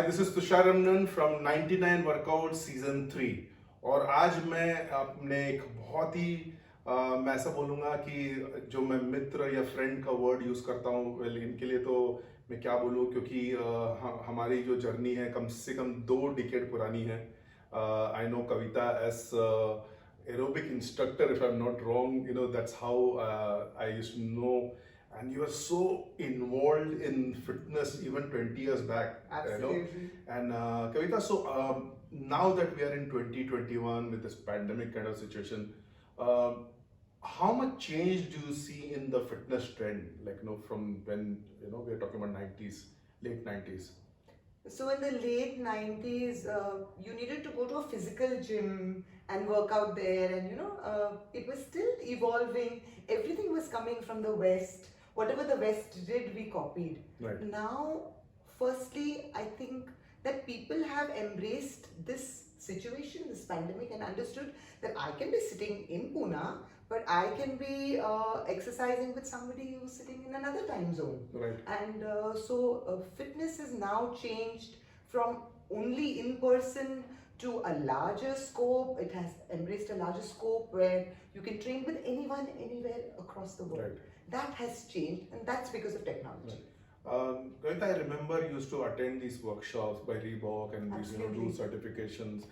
Hi, this is Tushar Ramanan from 99 Workout Season 3 और आज मैं अपने एक बहुत ही मैं ऐसा बोलूँगा कि जो मैं मित्र या फ्रेंड का वर्ड यूज़ करता हूँ वेल इनके लिए तो मैं क्या बोलूँ क्योंकि हमारी जो जर्नी है कम से कम 2 डिकेड पुरानी है. I know Kavita as aerobic instructor if I'm not wrong, you know, that's how I used to know. And you were so involved in fitness even 20 years back. Absolutely. You know? And Kavita, so now that we are in 2021 with this pandemic kind of situation, how much change do you see in the fitness trend? Like, you know, from when, you know, we're talking about 90s, late 90s. So in the late 90s, you needed to go to a physical gym and work out there, and it was still evolving. Everything was coming from the West. Whatever the West did, we copied. Right. Now, firstly, I think that people have embraced this situation, this pandemic, and understood that I can be sitting in Pune, but I can be exercising with somebody who's sitting in another time zone. Right. And so fitness has now changed from only in person to a larger scope. It has embraced a larger scope where you can train with anyone, anywhere across the world. Right. That has changed, and that's because of technology. Kavita, I remember you used to attend these workshops by Reebok and these, Absolutely. do certifications.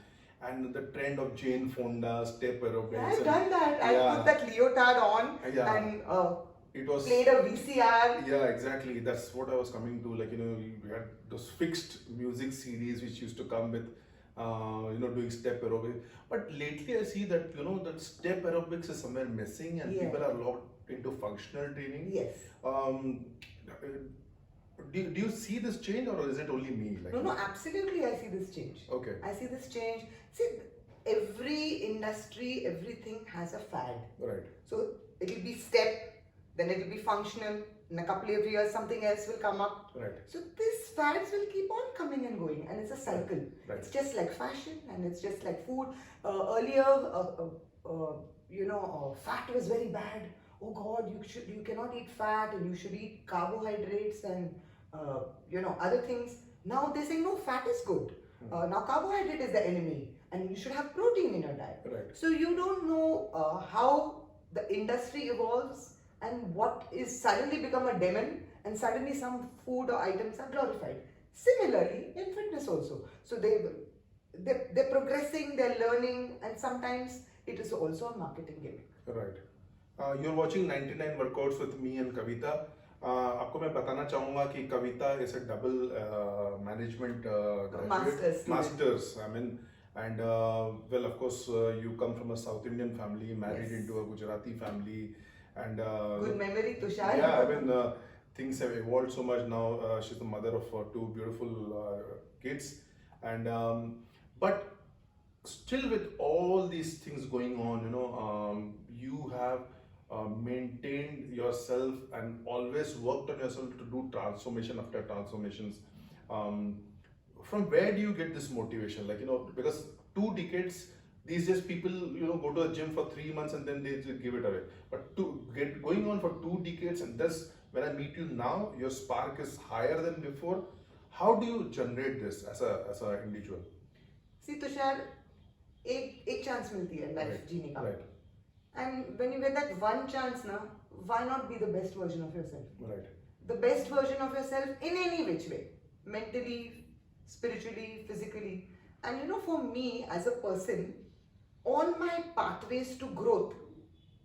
And the trend of Jane Fonda's step aerobics. Yeah, I've done that. I put that leotard on and it was played a VCR. Yeah, exactly. That's what I was coming to. Like, you know, we had those fixed music CDs which used to come with, doing step aerobics. But lately I see that, that step aerobics is somewhere missing and people are a lot into functional training. Yes. Do you see this change or is it only me? Like, No, absolutely I see this change. Okay. I see this change. See, every industry, everything has a fad. Right. So it'll be step, then it'll be functional. In a couple of years, something else will come up. Right. So these fads will keep on coming and going, and it's a cycle. Right. It's just like fashion, and it's just like food. Earlier, fat was very bad. Oh God, you cannot eat fat, and you should eat carbohydrates and other things. Now they're saying no, fat is good. Now carbohydrate is the enemy, and you should have protein in your diet. Right. So you don't know how the industry evolves and what is suddenly become a demon, and suddenly some food or items are glorified. Similarly in fitness also. So they're progressing, they're learning, and sometimes it is also a marketing gimmick. Right. You're watching 99 Workouts with me and Kavita. आपको मैं बताना चाहूँगा कि कविता is a double management graduate. Masters. I mean, and well, of course, you come from a South Indian family, married into a Gujarati family, and good memory, Tushar. Yeah, I mean, things have evolved so much now. She's the mother of 2 beautiful kids, and but still, with all these things going on, you have maintained yourself and always worked on yourself to do transformation after transformations. From where do you get this motivation? Like, because 2 decades, these days people, go to a gym for 3 months and then they just give it away. But to get going on for 2 decades, and thus when I meet you now, your spark is higher than before. How do you generate this as a individual? See, Tushar, एक chance मिलती है life जीने का. Right. And when you get that one chance now, why not be the best version of yourself? Right. The best version of yourself in any which way. Mentally, spiritually, physically. And for me as a person, all my pathways to growth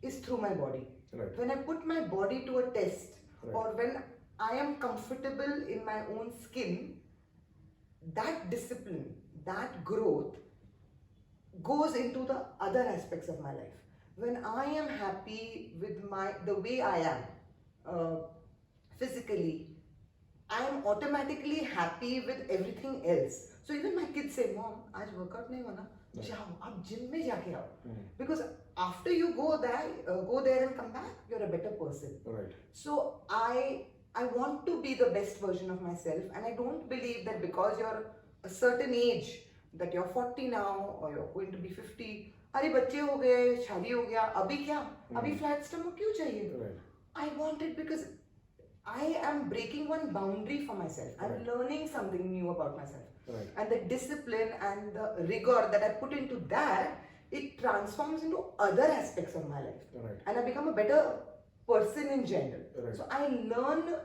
is through my body. Right. When I put my body to a test, or when I am comfortable in my own skin, that discipline, that growth goes into the other aspects of my life. When I am happy with the way I am, physically, I am automatically happy with everything else. So even my kids say, Mom, आज workout नहीं हुआ ना, जाओ, आप gym में जाके आओ. Because after you go there and come back, you're a better person. Right. So I want to be the best version of myself, and I don't believe that because you're a certain age, that you're 40 now or you're going to be 50. अरे बच्चे हो गए, शादी हो गया, अभी क्या? अभी flat stomach क्यों चाहिए? Right. I want it because I am breaking one boundary for myself. I'm Right. learning something new about myself. Right. And the discipline and the rigor that I put into that, it transforms into other aspects of my life. Right. And I become a better person in general. Right. So I learn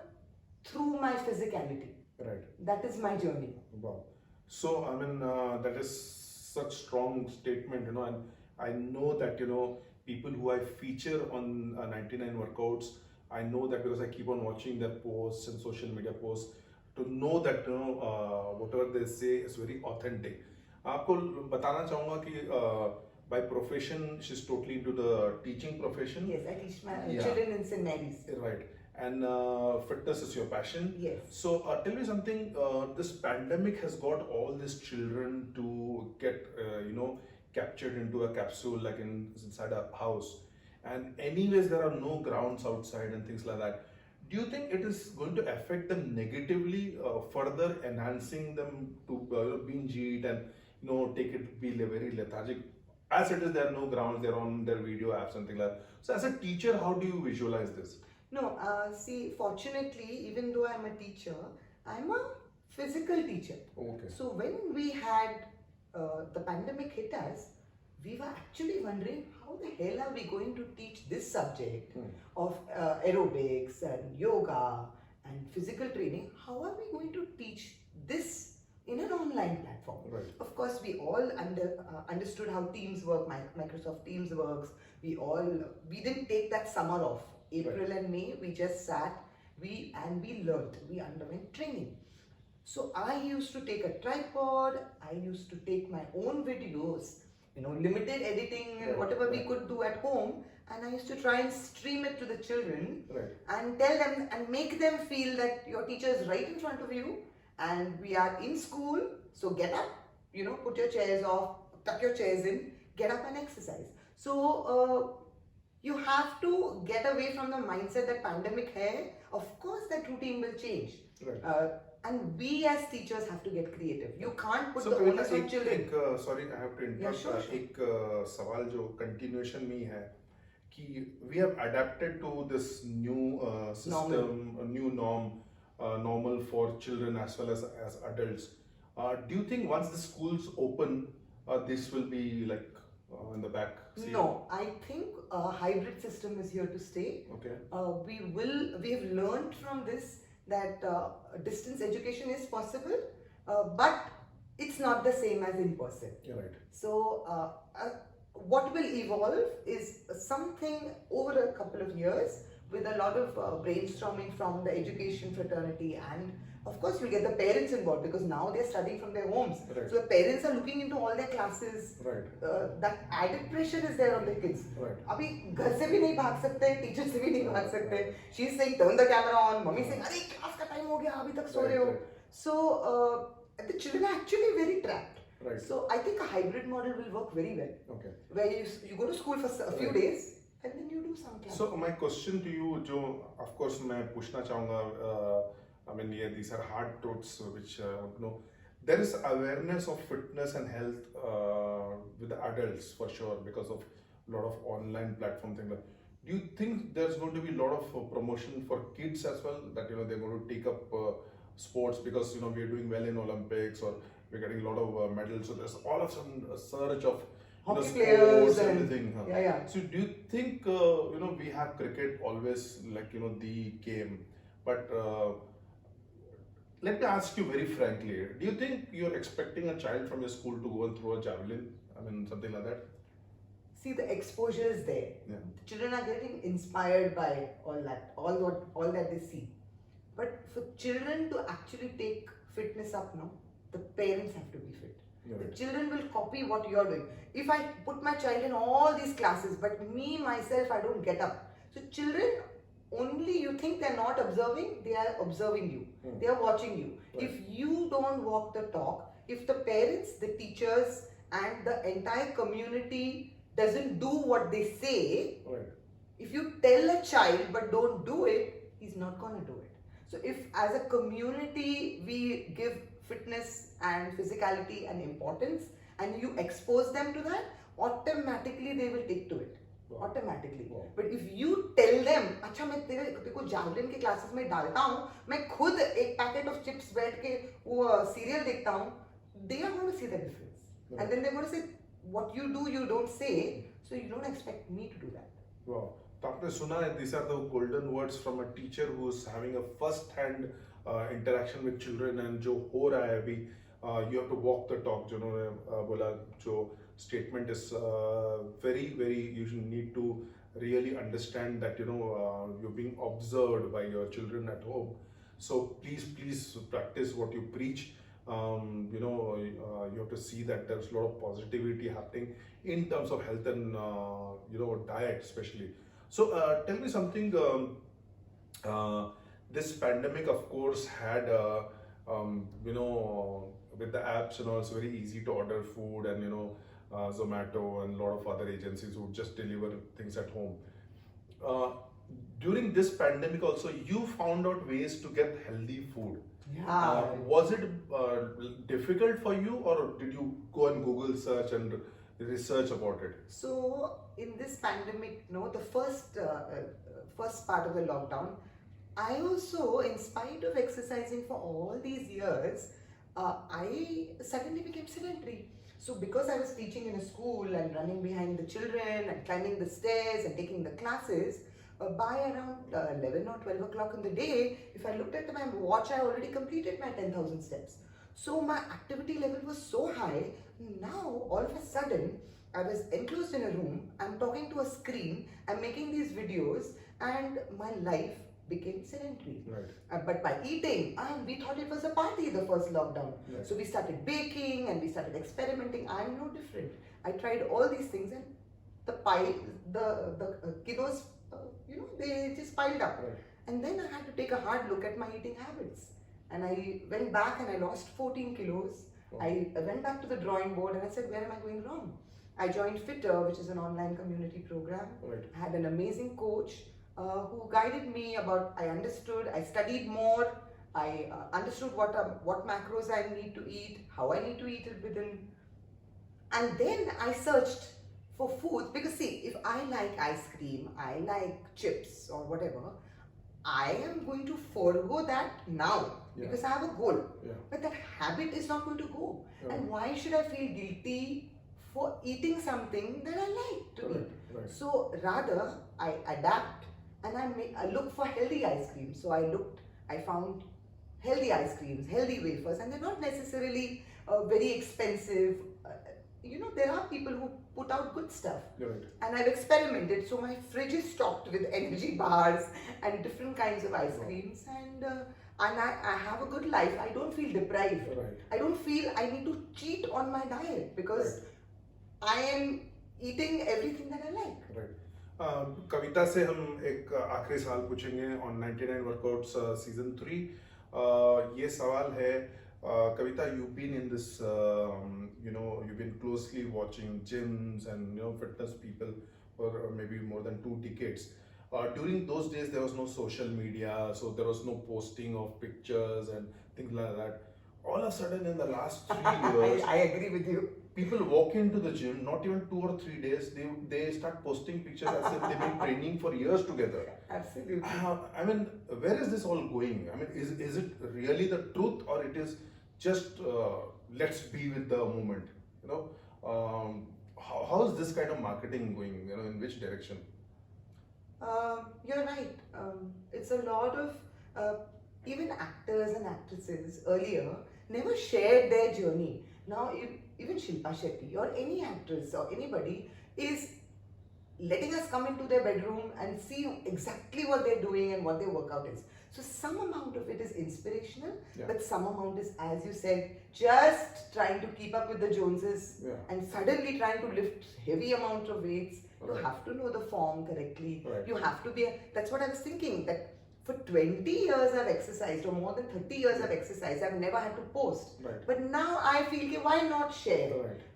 through my physicality. Right. That is my journey. Wow. So, I mean, that is such strong statement, and I know that, people who I feature on 99 workouts, I know that because I keep on watching their posts and social media posts, to know that, whatever they say is very authentic. आपको बताना चाहूँगा कि by profession, she's totally into the teaching profession. Yes, I teach my Yeah. children in St. Mary's. Right. And fitness is your passion. Yes. So tell me something. This pandemic has got all these children to get, captured into a capsule, like inside a house. And anyways, there are no grounds outside and things like that. Do you think it is going to affect them negatively, further enhancing them to binge eat and take it be very lethargic? As it is, there are no grounds. They're on their video apps and things like that. So as a teacher, how do you visualize this? No, see, fortunately, even though I'm a teacher, I'm a physical teacher. Okay. So when we had the pandemic hit us, we were actually wondering how the hell are we going to teach this subject of aerobics and yoga and physical training? How are we going to teach this in an online platform? Right. Of course, we all understood how Teams work, Microsoft Teams works. We didn't take that summer off. April and May, we just sat, we learned, we underwent training. So I used to take a tripod, I used to take my own videos, limited editing and whatever we could do at home, and I used to try and stream it to the children and tell them and make them feel that your teacher is right in front of you and we are in school, so get up, put your chairs off, tuck your chairs in, get up and exercise. So you have to get away from the mindset that pandemic hai. Of course that routine will change. Right. And we as teachers have to get creative. You can't put So the Kavita, onus on children. sorry, I have to interrupt. Yeah, sure. एक सवाल जो continuation में ही है कि we have adapted to this new system, a new normal for children as well as adults. Do you think once the schools open, this will be like in the back seat? No, I think a hybrid system is here to stay. Okay. We have learned from this that distance education is possible, but it's not the same as in person. You're right. So what will evolve is something over a couple of years with a lot of brainstorming from the education fraternity, and of course you'll get the parents involved because now they're studying from their homes. Right. So the parents are looking into all their classes. Right. That added pressure is there on the kids. Right. अभी घर से भी नहीं भाग सकते, teacher से भी नहीं भाग सकते. She's saying turn the camera on, mommy saying अरे class का time हो गया, अभी तक सो रहे हो. So the children are actually very trapped. Right. So I think a hybrid model will work very well. Okay. Where you go to school for a few days and then you do some class. So my question to you, जो of course मैं पूछना चाहूँगा, I mean, yeah, these are hard truths which there is awareness of fitness and health with the adults for sure because of a lot of online platform thing. Do you think there's going to be a lot of promotion for kids as well, that they're going to take up sports because we're doing well in Olympics or we're getting a lot of medals, so there's all of a sudden a surge of hockey sports players and and everything. Huh? yeah. So do you think we have cricket always like the game, but let me ask you very frankly, do you think you're expecting a child from your school to go and throw a javelin? I mean, something like that? See, the exposure is there. Yeah. The children are getting inspired by all that they see. But for children to actually take fitness up now, the parents have to be fit. You're The right. children will copy what you're doing. If I put my child in all these classes, but me, myself, I don't get up. So children, only you think they're not observing, they are observing you. They are watching you. Right. If you don't walk the talk, if the parents, the teachers, and the entire community doesn't do what they say, Right. if you tell a child but don't do it, he's not gonna do it. So if as a community we give fitness and physicality and importance and you expose them to that, automatically they will take to it. Wow. Automatically. Wow. But if you tell them, अच्छा मैं तेरे को javelin के classes में डालता हूँ, मैं खुद एक पैकेट ऑफ चिप्स बैठ के वो सीरियल देखता हूँ, they are going to see the difference. Right. And then they're going to say, what you do, you don't say, so you don't expect me to do that. Wow. तो आपने सुना है, these are the golden words from a teacher who is having a first-hand interaction with children, and जो हो रहा है अभी, you have to walk the talk. जिन्होंने बोला, जो statement is very, you need to really understand that you're being observed by your children at home. So please practice what you preach. You have to see that there's a lot of positivity happening in terms of health and diet especially. So tell me something. This pandemic, of course, had with the apps, it's very easy to order food, and Zomato and a lot of other agencies who just deliver things at home. During this pandemic also, you found out ways to get healthy food. Yeah. Was it difficult for you, or did you go and Google search and research about it? So in this pandemic, the first part of the lockdown, I also, in spite of exercising for all these years, I suddenly became sedentary. So because I was teaching in a school and running behind the children and climbing the stairs and taking the classes, by around 11 or 12 o'clock in the day, if I looked at my watch, I already completed my 10,000 steps. So my activity level was so high. Now, all of a sudden, I was enclosed in a room, I'm talking to a screen, I'm making these videos, and my life became sedentary. Right. But by eating, we thought it was a party, the first lockdown. Right. So we started baking and we started experimenting. I'm no different. I tried all these things, and the kiddos, they just piled up. Right. And then I had to take a hard look at my eating habits. And I went back and I lost 14 kilos. Wow. I went back to the drawing board and I said, where am I going wrong? I joined Fitter, which is an online community program. Right. I had an amazing coach who guided me about, I studied more, I understood what macros I need to eat, how I need to eat it within. And then I searched for food, because see, if I like ice cream, I like chips or whatever, I am going to forego that now. Yeah. Because I have a goal. Yeah. But that habit is not going to go. Yeah. And why should I feel guilty for eating something that I like to eat? Right. So rather, I adapt and I look for healthy ice cream. So I found healthy ice creams, healthy wafers, and they're not necessarily very expensive. There are people who put out good stuff. Right. And I've experimented. So my fridge is stocked with energy bars and different kinds of ice creams. And I have a good life. I don't feel deprived. Right. I don't feel I need to cheat on my diet, because I am eating everything that I like. Right. कविता से हम एक आखिरी सवाल पूछेंगे on 99 Workouts Season 3. ये सवाल है, Kavita, you've been in this, you've been closely watching gyms and fitness people for maybe more than 2 decades. During those days, there was no social media, so there was no posting of pictures and things like that. All of a sudden, in the last 3 years, I agree with you. People walk into the gym, not even 2 or 3 days, they start posting pictures as if they've been training for years together. Absolutely. I mean, where is this all going? I mean, is it really the truth, or it is just let's be with the moment? How is this kind of marketing going? In which direction? You're right. It's a lot of even actors and actresses earlier never shared their journey. Now, even Shilpa Shetty or any actress or anybody is letting us come into their bedroom and see exactly what they're doing and what their workout is. So some amount of it is inspirational, but some amount is, as you said, just trying to keep up with the Joneses and suddenly trying to lift heavy amounts of weights. You have to know the form correctly. You have to be, that's what I was thinking, that for 20 years I've exercised, or more than 30 years I've exercised, I've never had to post. But now I feel, why not share?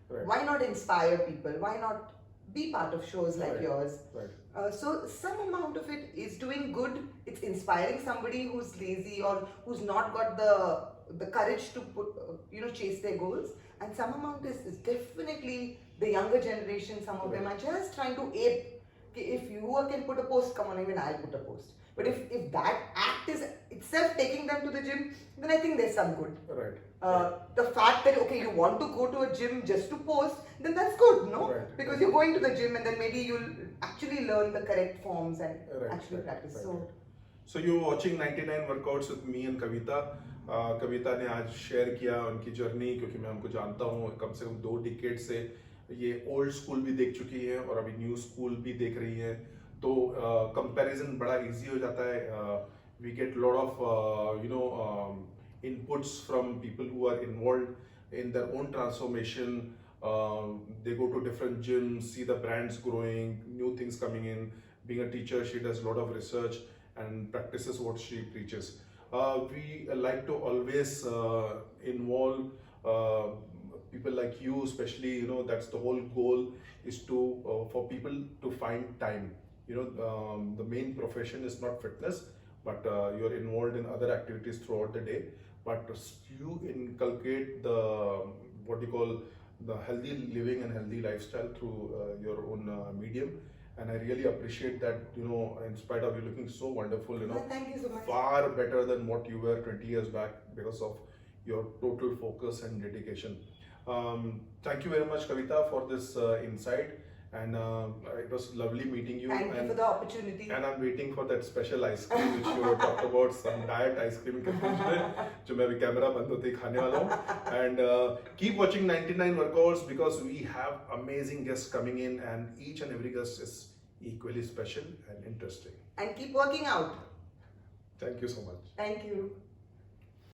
Why not inspire people? Why not be part of shows like yours? So some amount of it is doing good. It's inspiring somebody who's lazy or who's not got the courage to chase their goals. And some amount is definitely the younger generation. Some of them are just trying to ape if you can put a post, come on, even I'll put a post. But if that act is itself taking them to the gym, then I think there's some good. Right. The fact that okay, you want to go to a gym just to post, then that's good, no? Right. Because you're going to the gym and then maybe you'll actually learn the correct forms and Right, actually right, practice. right. So So you're watching 99 workouts with me and Kavita. कविता ने आज share किया उनकी journey, क्योंकि मैं उनको जानता हूँ कम से कम 2 डिकेड से ये ओल्ड स्कूल भी देख चुकी हैं और अभी न्यू स्कूल भी देख रही हैं, तो कंपैरिजन बड़ा इजी हो जाता है. We get lot of inputs from people who are involved in their own transformation. They go to different gyms, see the brands growing, new things coming in. Being a teacher, she does a lot of research and practices what she preaches. We like to always involve people like you, especially, that's the whole goal, is to for people to find time. The main profession is not fitness, but you're involved in other activities throughout the day. But you inculcate the what you call the healthy living and healthy lifestyle through your own medium, and I really appreciate that. In spite of you looking so wonderful, thank you so much. far better than what you were 20 years back because of your total focus and dedication. Thank you very much, Kavita, for this insight, and it was lovely meeting you. Thank you for the opportunity. And I'm waiting for that special ice cream which you talked about, some diet ice cream के fridge में, जो मैं अभी camera बंद होते ही खाने वाला हूँ. And keep watching 99 workouts because we have amazing guests coming in, and each and every guest is equally special and interesting. And keep working out. Thank you so much. Thank you.